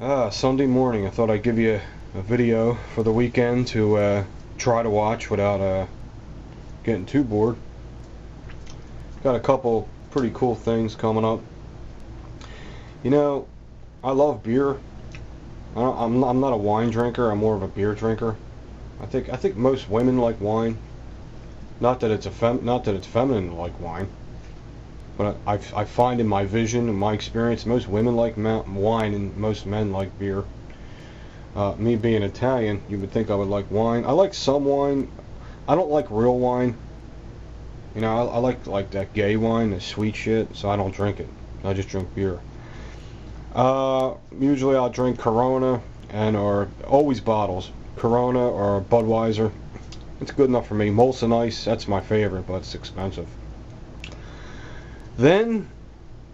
Sunday morning. I thought I'd give you a video for the weekend to try to watch without getting too bored. Got a couple pretty cool things coming up. You know, I love beer. I'm not a wine drinker. I'm more of a beer drinker. I think most women like wine. Not that it's feminine to like wine, but I find in my vision and my experience, most women like wine and most men like beer. Me being Italian, you would think I would like wine. I like some wine. I don't like real wine. You know, I like that gay wine, the sweet shit, so I don't drink it. I just drink beer. Usually I'll drink Corona or always bottles. Corona or Budweiser. It's good enough for me. Molson Ice, that's my favorite, but it's expensive. Then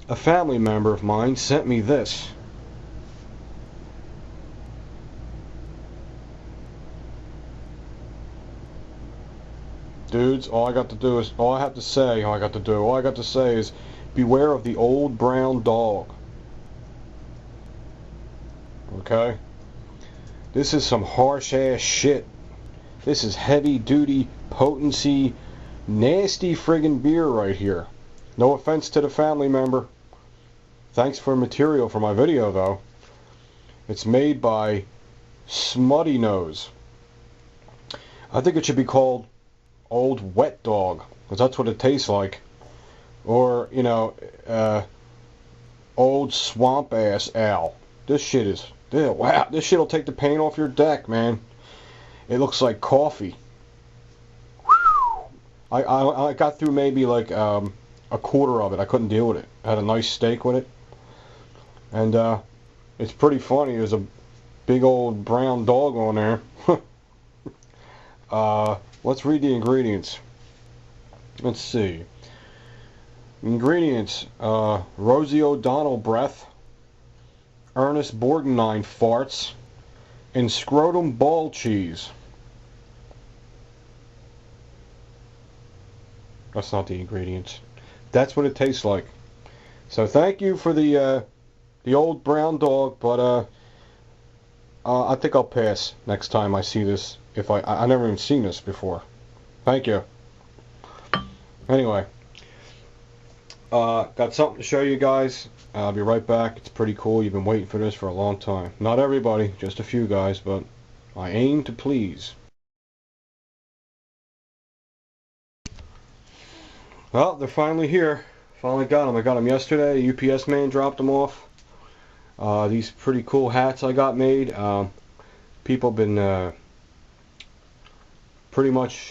a family member of mine sent me this. Dudes, all I got to say is beware of the old brown dog. Okay? This is some harsh ass shit. This is heavy duty potency, nasty friggin' beer right here. No offense to the family member. Thanks for material for my video though. It's made by Smutty Nose. I think it should be called Old Wet Dog, because that's what it tastes like. Or, you know, Old Swamp Ass Owl. This shit is, wow, this shit'll take the paint off your deck, man. It looks like coffee. I got through maybe like a quarter of it. I couldn't deal with it. I had a nice steak with it. And it's pretty funny. There's a big old brown dog on there. Let's read the ingredients. Let's see. Ingredients: Rosie O'Donnell breath, Ernest Borgnine farts, and scrotum ball cheese. That's not the ingredients. That's what it tastes like. So thank you for the old brown dog, but I think I'll pass next time I see this. If I never even seen this before. Thank you. Anyway, got something to show you guys. I'll be right back. It's pretty cool. You've been waiting for this for a long time. Not everybody, just a few guys, but I aim to please. Well, they're finally here. Finally got them. I got them yesterday. A UPS man dropped them off. These pretty cool hats I got made. People have been pretty much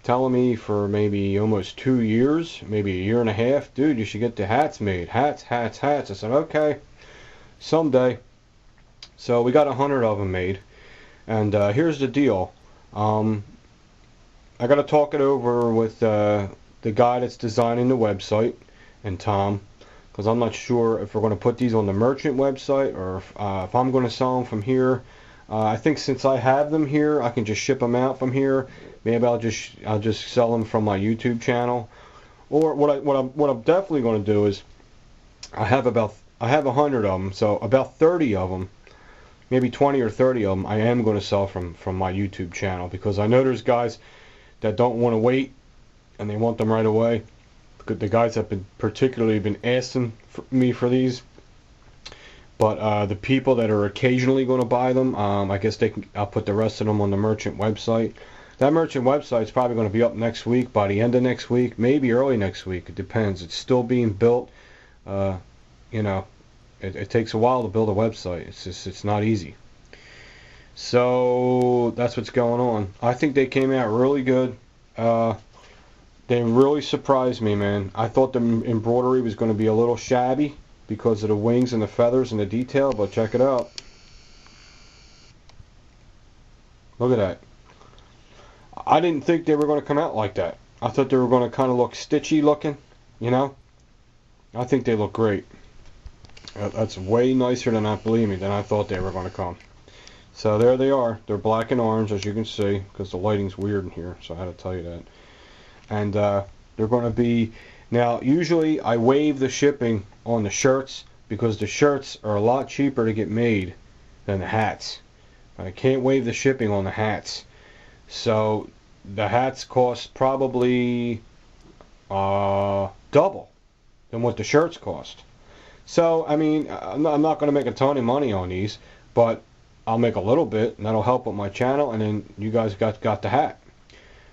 telling me for maybe almost 2 years, maybe a year and a half, dude, you should get the hats made. Hats. I said, okay, someday. So we got 100 of them made. And here's the deal. I got to talk it over with the guy that's designing the website, and Tom, because I'm not sure if we're going to put these on the merchant website or if I'm going to sell them from here. I think since I have them here, I can just ship them out from here. Maybe I'll just sell them from my YouTube channel. Or what I'm definitely going to do is I have 100 of them, so about 30 of them, maybe 20 or 30 of them, I am going to sell from my YouTube channel, because I know there's guys that don't want to wait and they want them right away. The guys have particularly been asking me for these. But the people that are occasionally going to buy them, I guess I'll put the rest of them on the merchant website. That merchant website is probably going to be up next week, by the end of next week, maybe early next week. It depends. It's still being built. You know, it takes a while to build a website. It's not easy. So that's what's going on. I think they came out really good. They really surprised me, man. I thought the embroidery was going to be a little shabby because of the wings and the feathers and the detail, but check it out. Look at that. I didn't think they were going to come out like that. I thought they were going to kind of look stitchy looking, you know. I think they look great. That's way nicer than I thought they were going to come. So there they are. They're black and orange, as you can see, because the lighting's weird in here, so I had to tell you that. And they're going to be... Now, usually I waive the shipping on the shirts, because the shirts are a lot cheaper to get made than the hats. I can't waive the shipping on the hats. So the hats cost probably double than what the shirts cost. So, I mean, I'm not going to make a ton of money on these, but I'll make a little bit, and that'll help with my channel, and then you guys got the hat.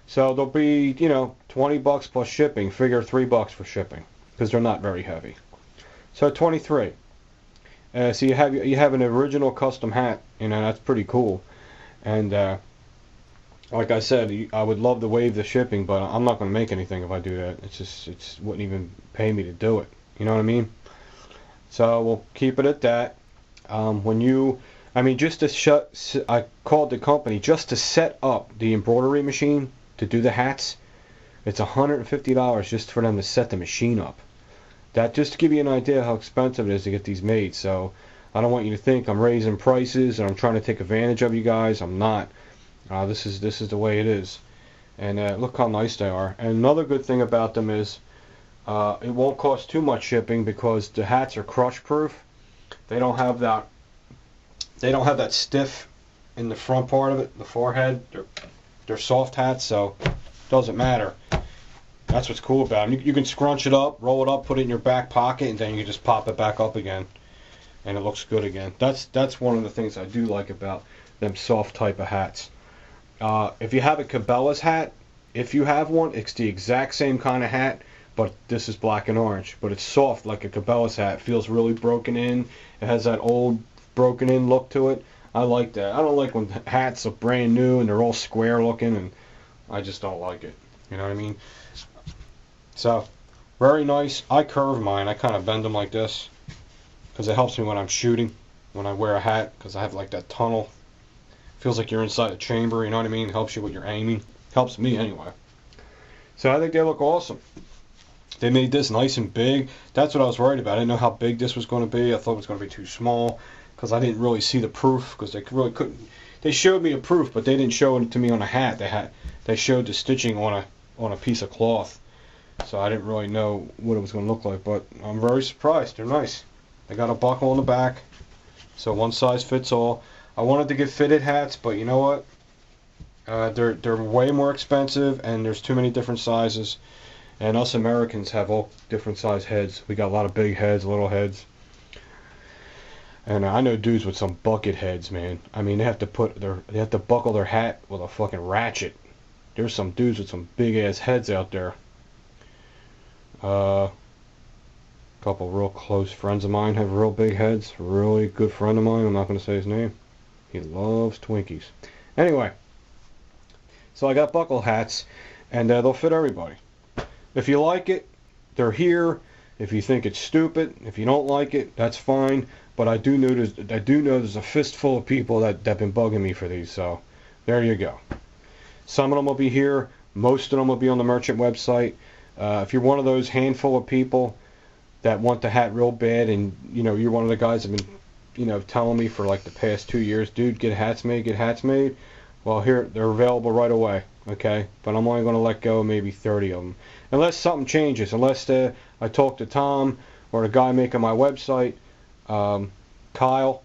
So there'll be, you know, 20 bucks plus shipping. Figure $3 for shipping, because they're not very heavy. So 23. So you have an original custom hat, you know, that's pretty cool. And like I said, I would love to waive the shipping, but I'm not going to make anything if I do that. It wouldn't even pay me to do it. You know what I mean? So we'll keep it at that. I called the company just to set up the embroidery machine to do the hats. It's $150 just for them to set the machine up. That just to give you an idea how expensive it is to get these made. So I don't want you to think I'm raising prices and I'm trying to take advantage of you guys. I'm not. This is the way it is. And look how nice they are. And another good thing about them is it won't cost too much shipping because the hats are crush proof. They don't have that. They don't have that stiff in the front part of it, the forehead. They're soft hats, so it doesn't matter. That's what's cool about them. You can scrunch it up, roll it up, put it in your back pocket, and then you can just pop it back up again, and it looks good again. That's one of the things I do like about them soft type of hats. If you have a Cabela's hat, if you have one, it's the exact same kind of hat, but this is black and orange. But it's soft like a Cabela's hat. It feels really broken in. It has that old broken in look to it. I like that. I don't like when hats are brand new and they're all square looking, and I just don't like it. You know what I mean? So, very nice. I curve mine. I kind of bend them like this because it helps me when I'm shooting, when I wear a hat, because I have like that tunnel. Feels like you're inside a chamber, you know what I mean? Helps you with your aiming. Helps me anyway. So I think they look awesome. They made this nice and big. That's what I was worried about. I didn't know how big this was going to be. I thought it was going to be too small because I didn't really see the proof, because they really couldn't. They showed me the proof, but they didn't show it to me on a hat. They showed the stitching on a piece of cloth. So I didn't really know what it was going to look like, but I'm very surprised. They're nice. They got a buckle on the back, so one size fits all. I wanted to get fitted hats, but you know what? They're way more expensive, and there's too many different sizes. And us Americans have all different size heads. We got a lot of big heads, little heads. And I know dudes with some bucket heads, man. I mean, they have to buckle their hat with a fucking ratchet. There's some dudes with some big ass heads out there. Couple real close friends of mine have real big heads. Really good friend of mine. I'm not going to say his name. He loves Twinkies. Anyway, so I got buckle hats, and they'll fit everybody. If you like it, they're here. If you think it's stupid, if you don't like it, that's fine. But I do know there's a fistful of people that been bugging me for these. So there you go. Some of them will be here. Most of them will be on the merchant website. If you're one of those handful of people that want the hat real bad, and you know you're one of the guys that have been, you know, telling me for like the past 2 years, dude, get hats made. Well, here they're available right away. Okay, but I'm only going to let go of maybe 30 of them, unless something changes. Unless I talk to Tom or the guy making my website, Kyle.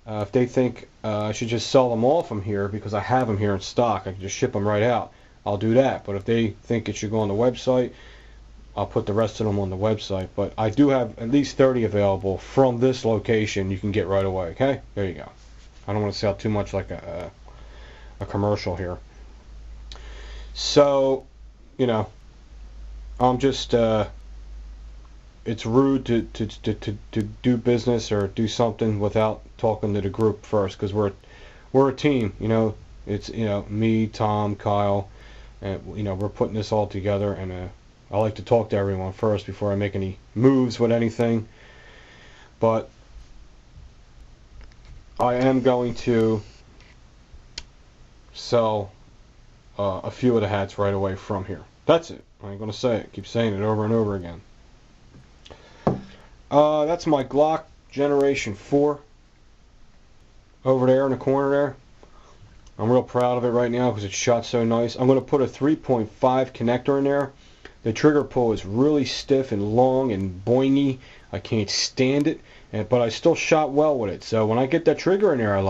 If they think I should just sell them all from here because I have them here in stock, I can just ship them right out. I'll do that. But if they think it should go on the website, I'll put the rest of them on the website. But I do have at least 30 available from this location. You can get right away. Okay, there you go. I don't want to sound too much like a commercial here. So, you know, I'm just it's rude to do business or do something without talking to the group first, because we're a team. You know, it's, you know, me, Tom, Kyle, and you know, we're putting this all together, and I like to talk to everyone first before I make any moves with anything. But I am going to sell a few of the hats right away from here. That's it. I ain't gonna say it. Keep saying it over and over again. That's my Glock Generation 4 over there in the corner there. I'm real proud of it right now because it's shot so nice. I'm going to put a 3.5 connector in there. The trigger pull is really stiff and long and boingy. I can't stand it. but I still shot well with it. So when I get that trigger in there, I'm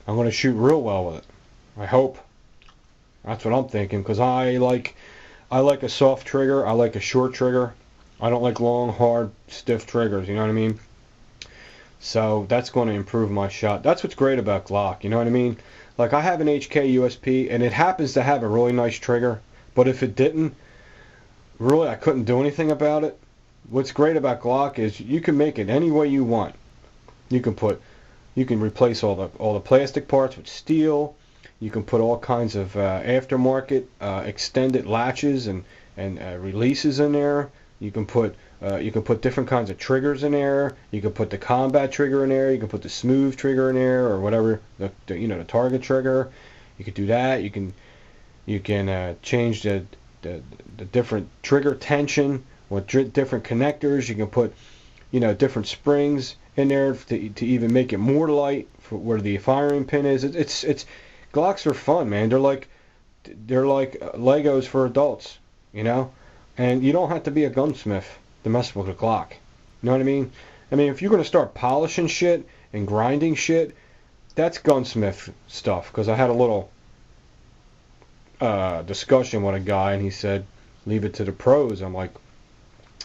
going to shoot real well with it. I hope. That's what I'm thinking, because I like a soft trigger. I like a short trigger. I don't like long, hard, stiff triggers. You know what I mean? So that's going to improve my shot. That's what's great about Glock. You know what I mean? Like, I have an HK USP, and it happens to have a really nice trigger. But if it didn't, really, I couldn't do anything about it. What's great about Glock is you can make it any way you want. You can replace all the plastic parts with steel. You can put all kinds of aftermarket extended latches and releases in there. You can put different kinds of triggers in there. You can put the combat trigger in there. You can put the smooth trigger in there, or whatever, the target trigger. You could do that. You can change the different trigger tension with different connectors. You can put different springs in there to even make it more light for where the firing pin is. It's Glocks are fun, man. They're like Legos for adults, and you don't have to be a gunsmith to mess with a Glock. You know what I mean? I mean, if you're going to start polishing shit and grinding shit, that's gunsmith stuff. Because I had a little discussion with a guy, and he said, leave it to the pros. I'm like,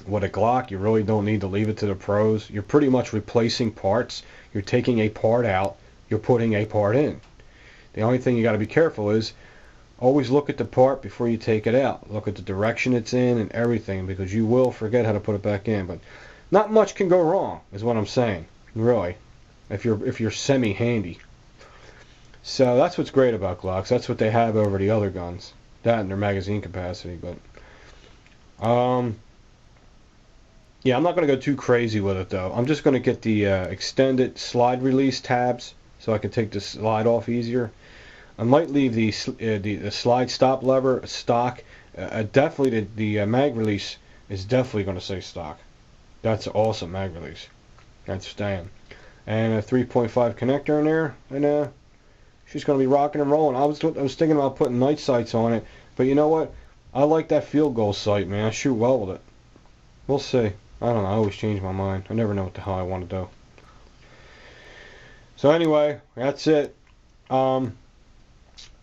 with a Glock, you really don't need to leave it to the pros. You're pretty much replacing parts. You're taking a part out. You're putting a part in. The only thing you got to be careful is always look at the part before you take it out. Look at the direction it's in and everything, because you will forget how to put it back in. But not much can go wrong, is what I'm saying. Really, if you're semi-handy. So that's what's great about Glocks. That's what they have over the other guns. That and their magazine capacity. But yeah, I'm not going to go too crazy with it though. I'm just going to get the extended slide release tabs so I can take the slide off easier. I might leave the slide stop lever stock. Definitely the mag release is definitely going to say stock. That's awesome mag release. That's staying. And a 3.5 connector in there, and she's going to be rocking and rolling. I was thinking about putting night sights on it, but you know what? I like that field goal sight, man. I shoot well with it. We'll see. I don't know. I always change my mind. I never know what the hell I want to do. So anyway, that's it.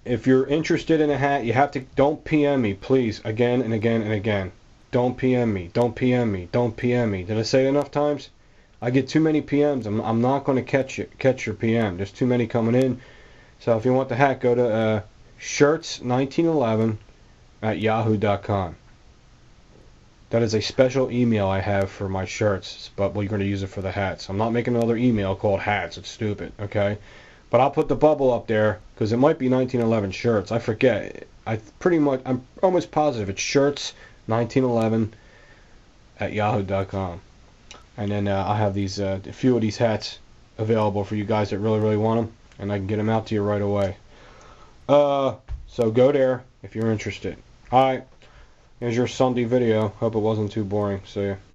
If you're interested in a hat, you have to, don't PM me, please, again and again and again. Don't PM me, don't PM me, don't PM me. Did I say it enough times? I get too many PMs. I'm not going to catch your PM. There's too many coming in. So if you want the hat, go to shirts1911@yahoo.com. That is a special email I have for my shirts, but we're going to use it for the hats. I'm not making another email called hats. It's stupid, okay? But I'll put the bubble up there because it might be 1911 shirts. I forget. I'm almost positive it's shirts1911@yahoo.com. And then I have these a few of these hats available for you guys that really, really want them, and I can get them out to you right away. So go there if you're interested. All right. Here's your Sunday video. Hope it wasn't too boring. See ya.